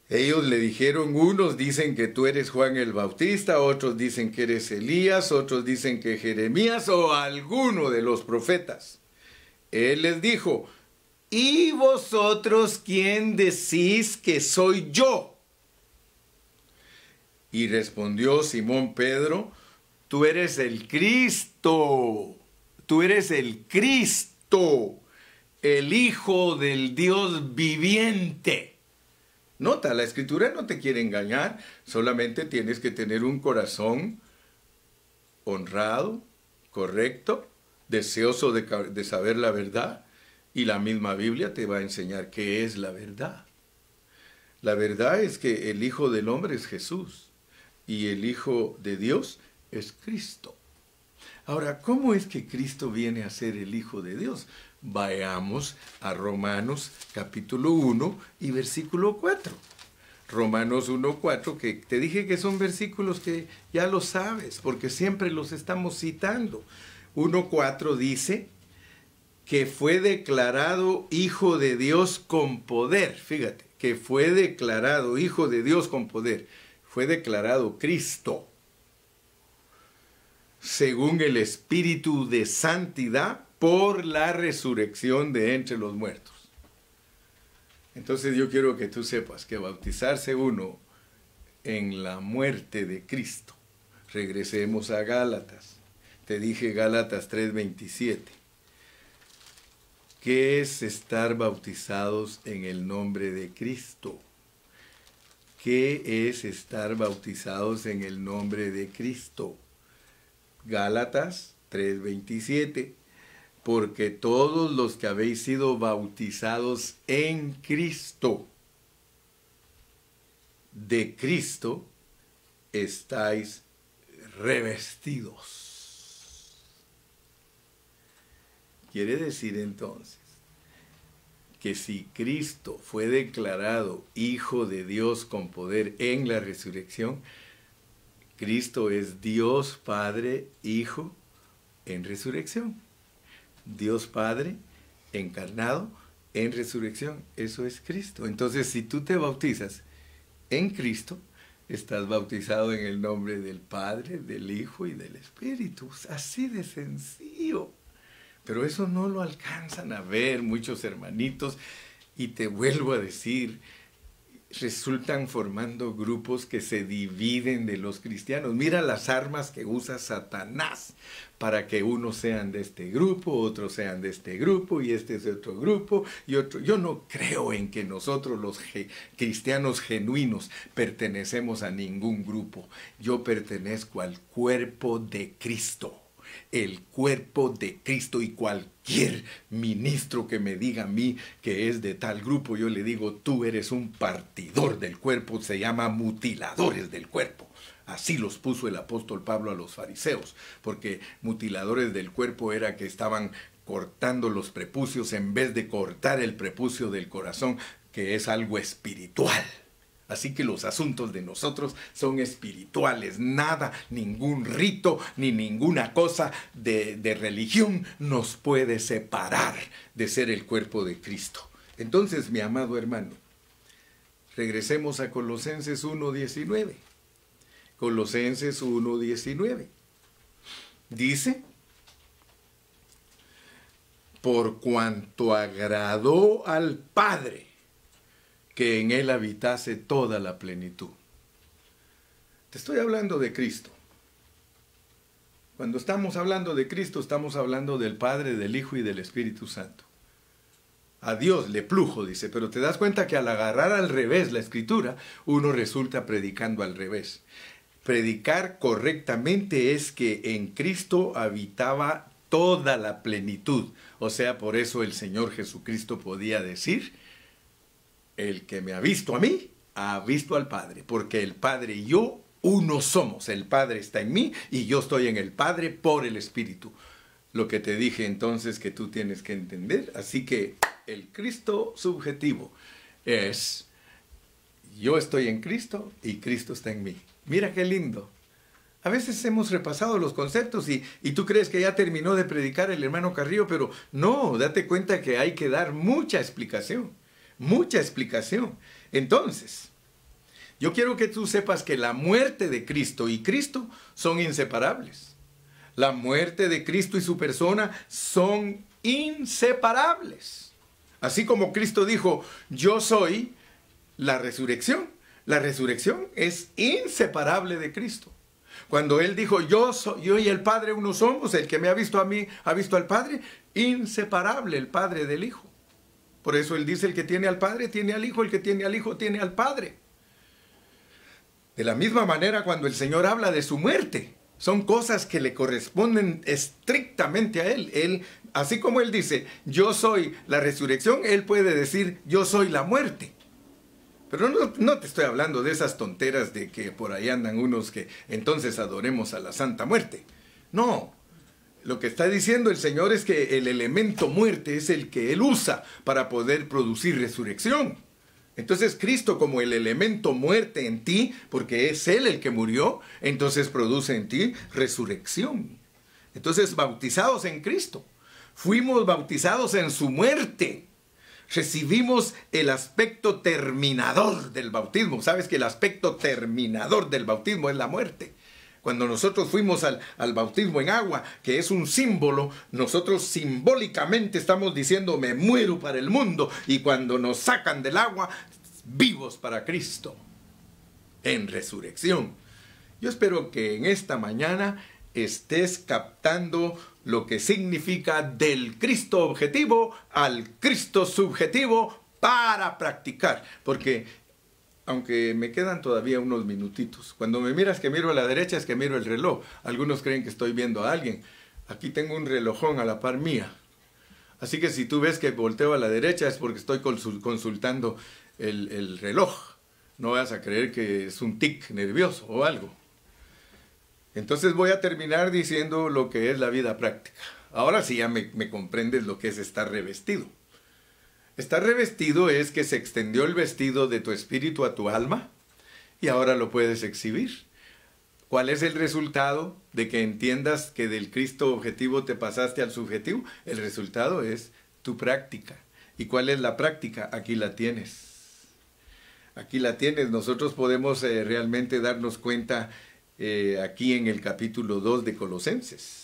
Ellos le dijeron, unos dicen que tú eres Juan el Bautista, otros dicen que eres Elías, otros dicen que Jeremías o alguno de los profetas. Él les dijo, ¿y vosotros quién decís que soy yo? Y respondió Simón Pedro, tú eres el Cristo, tú eres el Cristo, el Hijo del Dios viviente. Nota, la Escritura no te quiere engañar, solamente tienes que tener un corazón honrado, correcto, deseoso de saber la verdad, y la misma Biblia te va a enseñar qué es la verdad. La verdad es que el Hijo del Hombre es Jesús, y el Hijo de Dios es Cristo. Ahora, ¿cómo es que Cristo viene a ser el Hijo de Dios? Vayamos a Romanos capítulo 1 y versículo 4. Romanos 1:4, que te dije que son versículos que ya lo sabes, porque siempre los estamos citando. 1:4 dice que fue declarado Hijo de Dios con poder. Fíjate, que fue declarado Hijo de Dios con poder. Fue declarado Cristo, según el Espíritu de Santidad, por la resurrección de entre los muertos. Entonces yo quiero que tú sepas que bautizarse uno en la muerte de Cristo. Regresemos a Gálatas. Te dije Gálatas 3:27. ¿Qué es estar bautizados en el nombre de Cristo? ¿Qué es estar bautizados en el nombre de Cristo? Gálatas 3:27. Porque todos los que habéis sido bautizados en Cristo, de Cristo, estáis revestidos. Quiere decir entonces que si Cristo fue declarado Hijo de Dios con poder en la resurrección, Cristo es Dios Padre, Hijo, en resurrección. Dios Padre encarnado en resurrección. Eso es Cristo. Entonces, si tú te bautizas en Cristo, estás bautizado en el nombre del Padre, del Hijo y del Espíritu. Así de sencillo. Pero eso no lo alcanzan a ver muchos hermanitos. Y te vuelvo a decir, resultan formando grupos que se dividen de los cristianos. Mira las armas que usa Satanás para que unos sean de este grupo, otros sean de este grupo, y este es de otro grupo, y otro. Yo no creo en que nosotros los cristianos genuinos pertenecemos a ningún grupo. Yo pertenezco al cuerpo de Cristo. El cuerpo de Cristo, y cualquier ministro que me diga a mí que es de tal grupo, yo le digo, tú eres un partidor del cuerpo, se llama mutiladores del cuerpo. Así los puso el apóstol Pablo a los fariseos, porque mutiladores del cuerpo era que estaban cortando los prepucios en vez de cortar el prepucio del corazón, que es algo espiritual. Así que los asuntos de nosotros son espirituales. Nada, ningún rito, ni ninguna cosa de religión nos puede separar de ser el cuerpo de Cristo. Entonces, mi amado hermano, regresemos a Colosenses 1:19. Colosenses 1:19. Dice, por cuanto agradó al Padre que en él habitase toda la plenitud. Te estoy hablando de Cristo. Cuando estamos hablando de Cristo, estamos hablando del Padre, del Hijo y del Espíritu Santo. A Dios le plujo, dice, pero te das cuenta que al agarrar al revés la Escritura, uno resulta predicando al revés. Predicar correctamente es que en Cristo habitaba toda la plenitud. O sea, por eso el Señor Jesucristo podía decir, el que me ha visto a mí, ha visto al Padre, porque el Padre y yo uno somos. El Padre está en mí y yo estoy en el Padre por el Espíritu. Lo que te dije entonces que tú tienes que entender. Así que el Cristo subjetivo es, yo estoy en Cristo y Cristo está en mí. Mira qué lindo. A veces hemos repasado los conceptos y tú crees que ya terminó de predicar el hermano Carrillo, pero no, date cuenta que hay que dar mucha explicación. Mucha explicación. Entonces, Yo quiero que tú sepas que la muerte de Cristo y Cristo son inseparables. La muerte de Cristo y su persona son inseparables. Así como Cristo dijo, yo soy la resurrección. La resurrección es inseparable de Cristo. Cuando Él dijo, yo y el Padre uno somos, el que me ha visto a mí ha visto al Padre, inseparable el Padre del Hijo. Por eso Él dice, el que tiene al Padre tiene al Hijo, el que tiene al Hijo tiene al Padre. De la misma manera, cuando el Señor habla de su muerte, son cosas que le corresponden estrictamente a Él. Él, así como Él dice, yo soy la resurrección, Él puede decir, yo soy la muerte. Pero no te estoy hablando de esas tonteras de que por ahí andan unos que entonces adoremos a la Santa Muerte. No, lo que está diciendo el Señor es que el elemento muerte es el que Él usa para poder producir resurrección. Entonces Cristo, como el elemento muerte en ti, porque es Él el que murió, entonces produce en ti resurrección. Entonces, bautizados en Cristo, fuimos bautizados en su muerte. Recibimos el aspecto terminador del bautismo. ¿Sabes que el aspecto terminador del bautismo es la muerte? Cuando nosotros fuimos al bautismo en agua, que es un símbolo, nosotros simbólicamente estamos diciendo, me muero para el mundo. Y cuando nos sacan del agua, vivos para Cristo, en resurrección. Yo espero que en esta mañana estés captando lo que significa del Cristo objetivo al Cristo subjetivo para practicar. Porque, aunque me quedan todavía unos minutitos, cuando me miras que miro a la derecha es que miro el reloj. Algunos creen que estoy viendo a alguien. Aquí tengo un relojón a la par mía. Así que si tú ves que volteo a la derecha es porque estoy consultando el reloj. No vas a creer que es un tic nervioso o algo. Entonces voy a terminar diciendo lo que es la vida práctica. Ahora sí ya me comprendes lo que es estar revestido. Estar revestido es que se extendió el vestido de tu espíritu a tu alma y ahora lo puedes exhibir. ¿Cuál es el resultado de que entiendas que del Cristo objetivo te pasaste al subjetivo? El resultado es tu práctica. ¿Y cuál es la práctica? Aquí la tienes. Aquí la tienes. Nosotros podemos realmente darnos cuenta aquí en el capítulo 2 de Colosenses.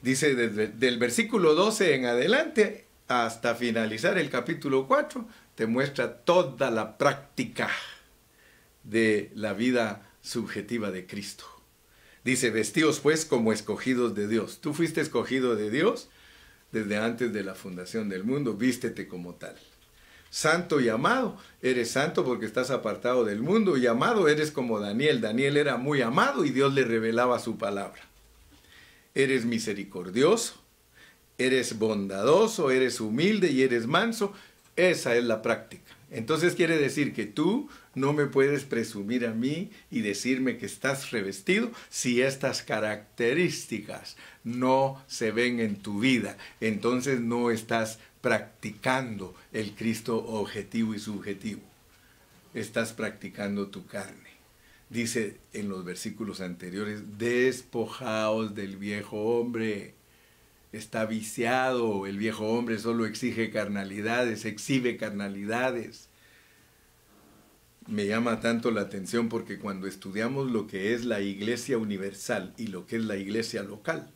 Dice del versículo 12 en adelante hasta finalizar el capítulo 4, te muestra toda la práctica de la vida subjetiva de Cristo. Dice, vestíos pues como escogidos de Dios. Tú fuiste escogido de Dios desde antes de la fundación del mundo, vístete como tal. Santo y amado, eres santo porque estás apartado del mundo, y amado eres como Daniel. Daniel era muy amado y Dios le revelaba su palabra. Eres misericordioso, eres bondadoso, eres humilde y eres manso. Esa es la práctica. Entonces quiere decir que tú no me puedes presumir a mí y decirme que estás revestido si estas características no se ven en tu vida. Entonces no estás practicando el Cristo objetivo y subjetivo. Estás practicando tu carne. Dice en los versículos anteriores, despojaos del viejo hombre. Está viciado, el viejo hombre solo exige carnalidades, exhibe carnalidades. Me llama tanto la atención porque cuando estudiamos lo que es la iglesia universal y lo que es la iglesia local,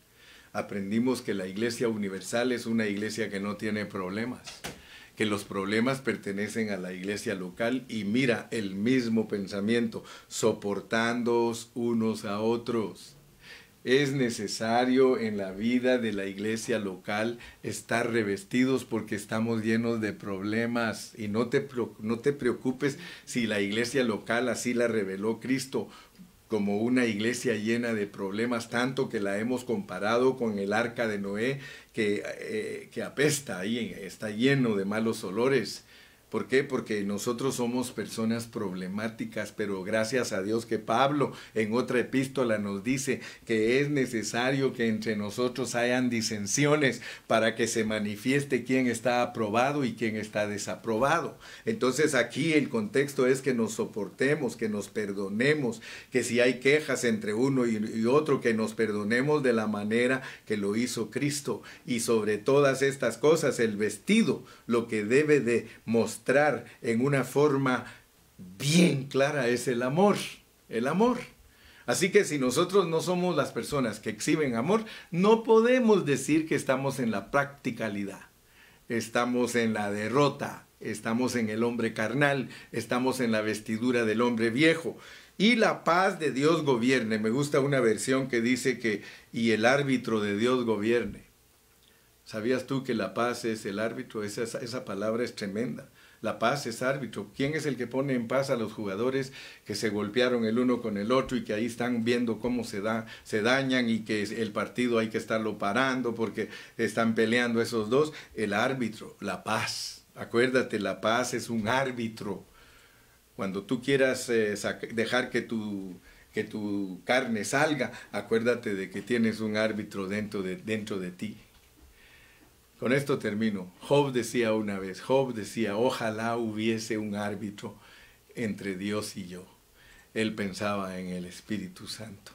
aprendimos que la iglesia universal es una iglesia que no tiene problemas, que los problemas pertenecen a la iglesia local, y mira el mismo pensamiento, soportándoos unos a otros. Es necesario en la vida de la iglesia local estar revestidos porque estamos llenos de problemas, y no te preocupes si la iglesia local así la reveló Cristo, como una iglesia llena de problemas, tanto que la hemos comparado con el arca de Noé, que apesta ahí, está lleno de malos olores. ¿Por qué? Porque nosotros somos personas problemáticas, pero gracias a Dios que Pablo en otra epístola nos dice que es necesario que entre nosotros hayan disensiones para que se manifieste quién está aprobado y quién está desaprobado. Entonces aquí el contexto es que nos soportemos, que nos perdonemos, que si hay quejas entre uno y otro, que nos perdonemos de la manera que lo hizo Cristo. Y sobre todas estas cosas, el vestido, lo que debe de mostrar en una forma bien clara es el amor, el amor. Así que si nosotros no somos las personas que exhiben amor, no podemos decir que estamos en la practicalidad, estamos en la derrota, estamos en el hombre carnal, estamos en la vestidura del hombre viejo. Y la paz de Dios gobierne. Me gusta una versión que dice que y el árbitro de Dios gobierne. ¿Sabías tú que la paz es el árbitro? Esa palabra es tremenda. La paz es árbitro. ¿Quién es el que pone en paz a los jugadores que se golpearon el uno con el otro y que ahí están viendo cómo se dañan y que el partido hay que estarlo parando porque están peleando esos dos? El árbitro, la paz. Acuérdate, la paz es un árbitro. Cuando tú quieras dejar que tu carne salga, acuérdate de que tienes un árbitro dentro de ti. Con esto termino. Job decía una vez, ojalá hubiese un árbitro entre Dios y yo. Él pensaba en el Espíritu Santo,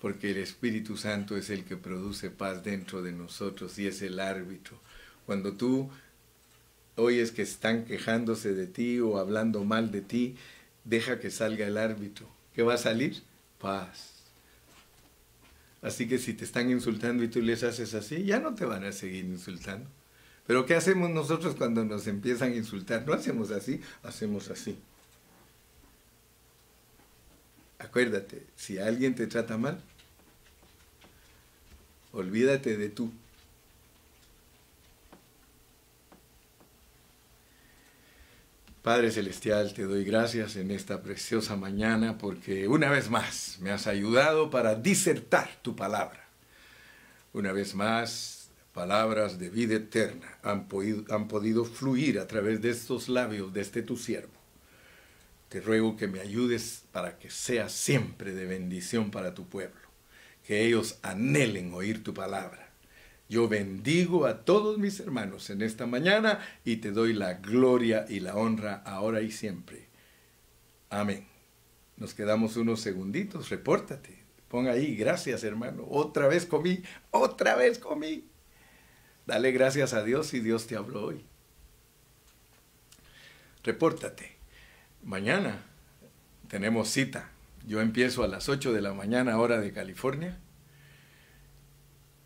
porque el Espíritu Santo es el que produce paz dentro de nosotros y es el árbitro. Cuando tú oyes que están quejándose de ti o hablando mal de ti, deja que salga el árbitro. ¿Qué va a salir? Paz. Así que si te están insultando y tú les haces así, ya no te van a seguir insultando. Pero ¿qué hacemos nosotros cuando nos empiezan a insultar? No hacemos así, hacemos así. Acuérdate, si alguien te trata mal, olvídate de tú. Padre Celestial, te doy gracias en esta preciosa mañana porque una vez más me has ayudado para disertar tu palabra. Una vez más, palabras de vida eterna han podido fluir a través de estos labios de este tu siervo. Te ruego que me ayudes para que sea siempre de bendición para tu pueblo, que ellos anhelen oír tu palabra. Yo bendigo a todos mis hermanos en esta mañana y te doy la gloria y la honra ahora y siempre. Amén. Nos quedamos unos segunditos, repórtate. Pon ahí, gracias hermano, otra vez comí. Dale gracias a Dios si Dios te habló hoy. Repórtate. Mañana tenemos cita. Yo empiezo a las 8 de la mañana, hora de California.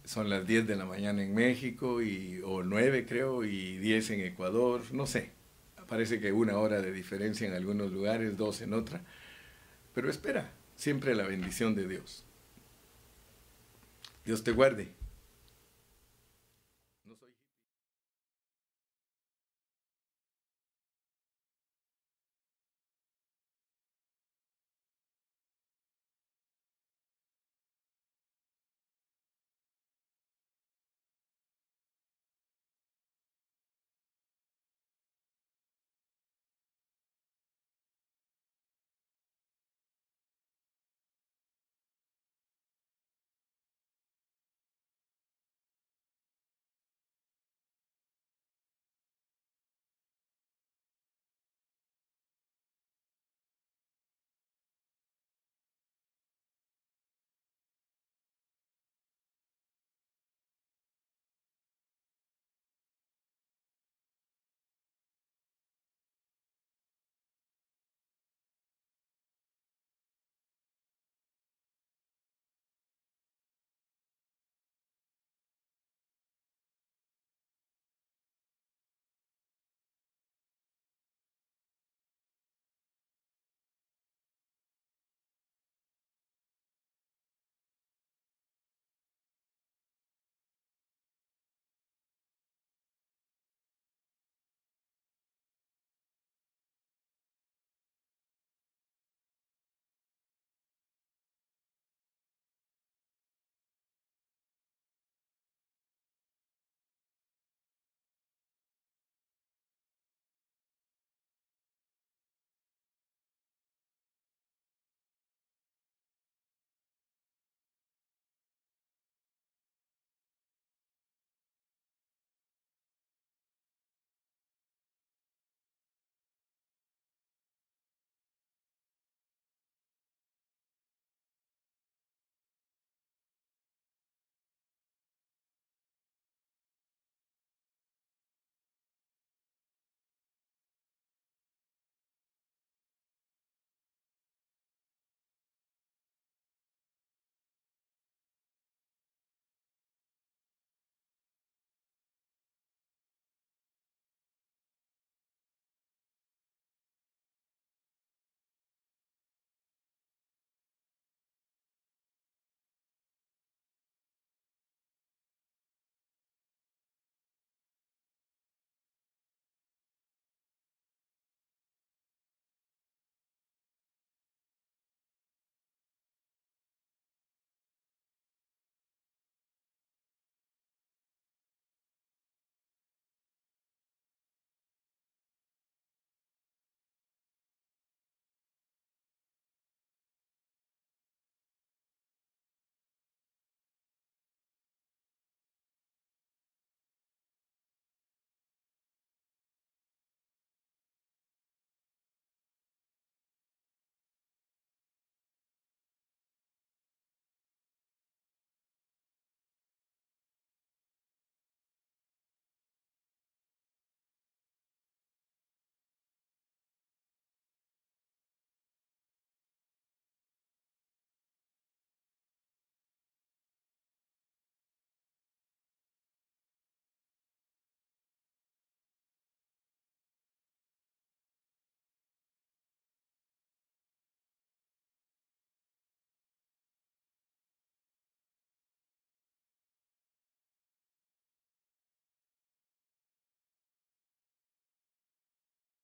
Son las 10 de la mañana en México, o 9 creo, y 10 en Ecuador, no sé. Parece que 1 hora de diferencia en algunos lugares, 2 en otra. Pero espera, siempre la bendición de Dios. Dios te guarde.